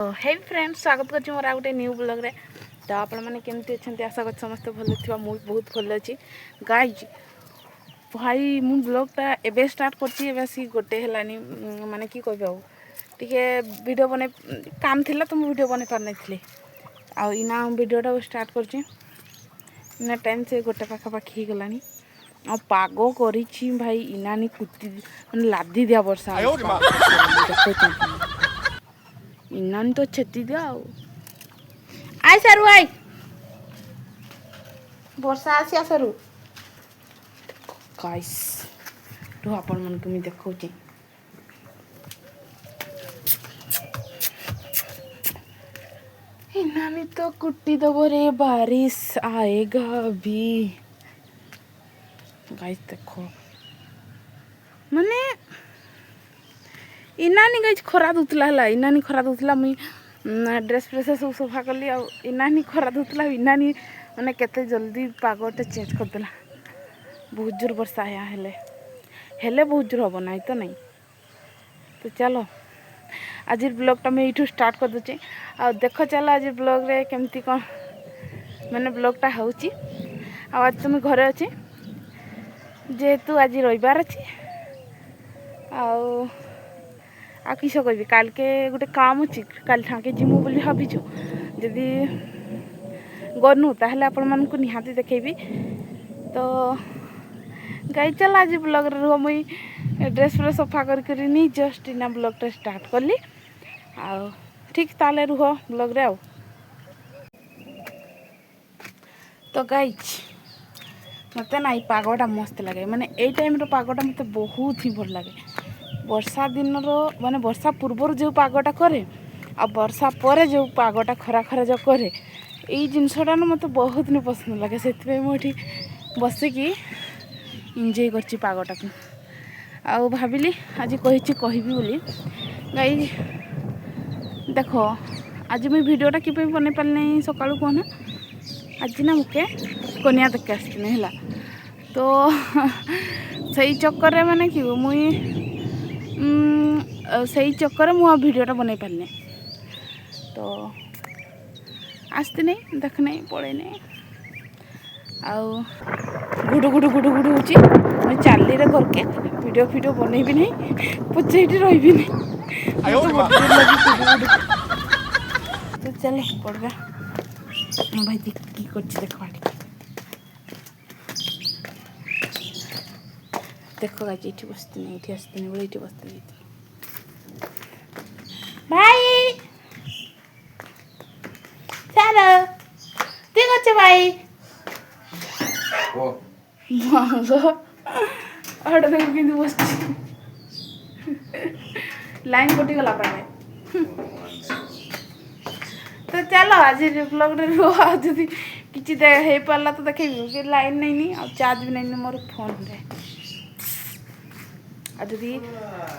हे friends स्वागत कर मोर गोटे न्यू ब्लॉग रे। तो आपण मैंने केमती अच्छा आशा कर समस्त भल थी मुझे बहुत भल अच्छी गाइज भाई मु ब्लॉगटा एवं स्टार्ट कर गोटे है माने कि कह टे वीडियो बन काम थिला तो वीडियो बन पार नहीं आना वीडियोटा स्टार्ट कर टाइम से गोटे पाखापाखी गला आ पाग कर भाई इनानी कुत्ती मैंने लादी दिया वर्षा इनानी तो छेती दिया आई सारू आई वर्षा आसिया सारू गाइस तो आपण मन को देखो इनानी तो कुट्टी दबो रे बारिश आएगा अभी गाइस देखो माने इनानी गाइज खरा दूला है इनानी खरा दूला मुई ड्रेस फ्रेस सब सफा कली आ इनानी खरा दूला इनानी मैंने केते जल्दी पागटे चेंज करदेला बहुत जोर वर्षा आया हेले बहुत जोर हम ना तो नहीं तो चलो आज ब्लॉगटा मैं यूँ स्टार्ट कर दूचे आ देख चलो आज ब्लॉग रे केमती कौन मैंने ब्लॉगटा होची आज तो मैं घरे अच्छे जेहेतु आज रविवार अच्छी आ किस कह काल के गोटे काम अच्छी काल ठाके जिमु बोली भाविचु जदि गनु ताहले आपण मन को निहाती देखेबी तो गाई चल आज ब्लॉग रे रुह मुई ड्रेस फ्रेस सफा करनी जस्ट इना ब्लॉगटा स्टार्ट कली आ ठीक ताले रुह ब्लॉग रे तो गाइज मत ना पागटा मस्त लगे माने ए टाइम रो पागटा मत बहुत ही भल लगे वर्षा दिन माने वर्षा पूर्वर जो पागटा करे आ वर्षा पर जो पागटा खरा खरा जो करे यही जिनसटा ना मत बहुत नहीं पसंद लगे से मुझे बसिकी एंजॉय करची पागटा को आ भाविली आज कही बोली गाई देखो आज मुझे वीडियोटा कि बन पारे सकाळू कहना आज ना मुके कनिया देखे आसला तो सही चक्कर रे माने कि मुई सही चक्कर मु वीडियोटा बन पारे तो आसती नहीं देखने पड़े नहीं आउ गुडु गुडु गुडु गुडु होची मैं चाली रे घर के वीडियो वीडियो बने भी नहीं पचे रही नहीं तो चले पड़वा भाई की कर देखो गाइस ये बसती नहीं ये आसती नहीं ये बसती भाई चलो ठीक अच्छे भाई बस लाइन कटि गला तो चलो आज ब्लॉग जदि किसी हो पारा तो देखेबी लाइन नहीं आ चार्ज भी नहीं मोर फोन रे आदि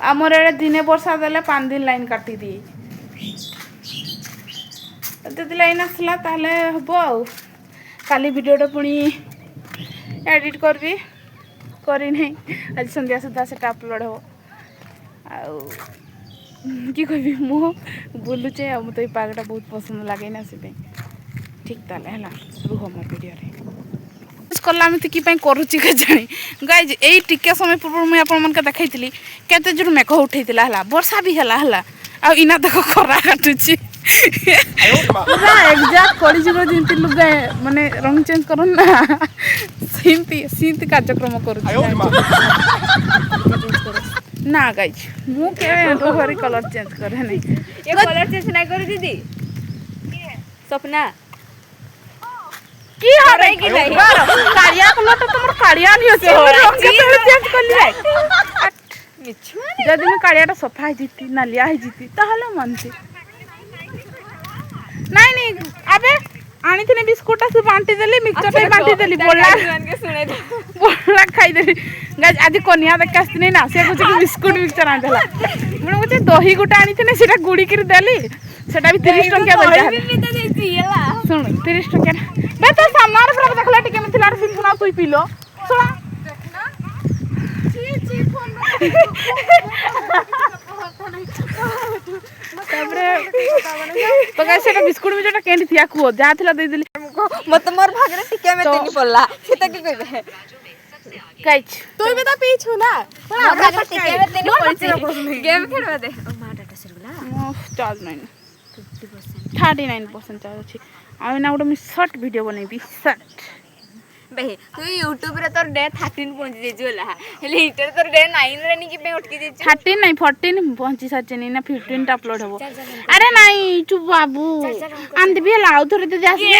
आमर एडे दिने वर्षा देले 5 दिन लाइन काटी दिए जब लाइन आसला ताले हम काली वीडियोटा पुणी एडिट करबी करी नहीं आज संध्या सुधा से अपलोड हो कि कहबी मु बुलुचे आ मत पागटा बहुत पसंद लगे ना से ठीक ताले है रुह मो वीडियो रे कला कि करुच्ची के जानी गाइज यही टिके समय पूर्व मुझे आपण देखी केते जोर मेघ उठेला वर्षा भी है आ इना देखो खरा काटुची पूरा एग्जैक्ट कड़ी जुग जमी लुगा माने रंग चेंज कर ना सीमती कार्यक्रम कर ना गाइज मुझे कलर चेंज करे नहीं ये कलर चेंज नहीं करी दीदी सपना की हो रही कि नहीं कालिया कलर तो तुम कालिया नहीं होती रंग के चेंज कर लिया जदि मैं कालियाटा सफा है जीती नालिया है जीती ताहले मानती नहीं नहीं अबे आनी थी बिस्कुट से बांटी देली मिक्सचर बांटी देली बोला खाई देली गाइस आज कनिया देख आस्ती नहीं ना से कुछ बिस्कुट मिक्सचर आन देला मुझे कुछ दही गुटा आनी थी सेटा गुड़ी कर देली सेटा भी 30 टंका देला सुन 30 टंका बे तो सामने रे पूरा देखला टिके में थिला रे फिर सुना तू पीलो सुना देखना छी छी फोन ତାପରେ ତ ଗାଇସ୍ ସେଟା ବିସ୍କୁଟ ବି ଯୋଟା କେନ୍ତି थिया କୁହ ଯାହା ଥିଲା ଦେଇଦେଲି मत मोर भागरे टिके में तेनी पड़ला सेता के कहबे गाइस तू भी तो पीछू ना मोर भागरे टिके में तेनी पड़ची गेम खेलवा दे ओ मा डाटा सरगला चार्ज नहीं 50% 39% चार्ज अछि आ ना गोटे शॉर्ट वीडियो बनेबी शॉर्ट बे तू YouTube रे तोर डे 13 पहुंच जे जोला हेले इटर तोर डे 9 रे नी कि पे उठकी जे 13 नहीं 14 पहुंची साचनी ना 15 टा अपलोड हो अरे नहीं चुप बाबू आंद भी लाउ थोड़ी तो जासी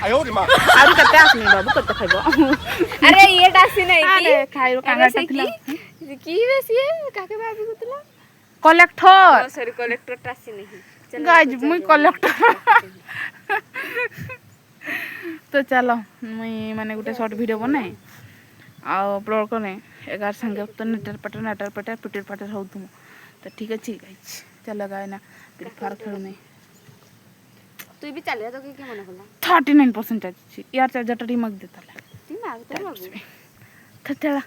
आयो रे मां आरु कते आसनी बाबू कते खाइबो अरे ये डासी नहीं की अरे खाइरो कांगाटा थिला की बेसी काके भाभी कुतला कलेक्टर सॉरी कलेक्टर टासी नहीं गाइस मुई कलेक्टर तो चलो मुई माने गोटे शॉर्ट वीडियो बनाए आ अपलोड करे 11 संगे तो नेटर पटर पिटर पटर हो तुम तो ठीक अछि गाइस चलो गाय ना फ्री फायर खेलु नहीं तू भी चले तो के मन होला 39% चार्ज यार चार्जर टा रिमक देता ती माग तो बाबू तो चला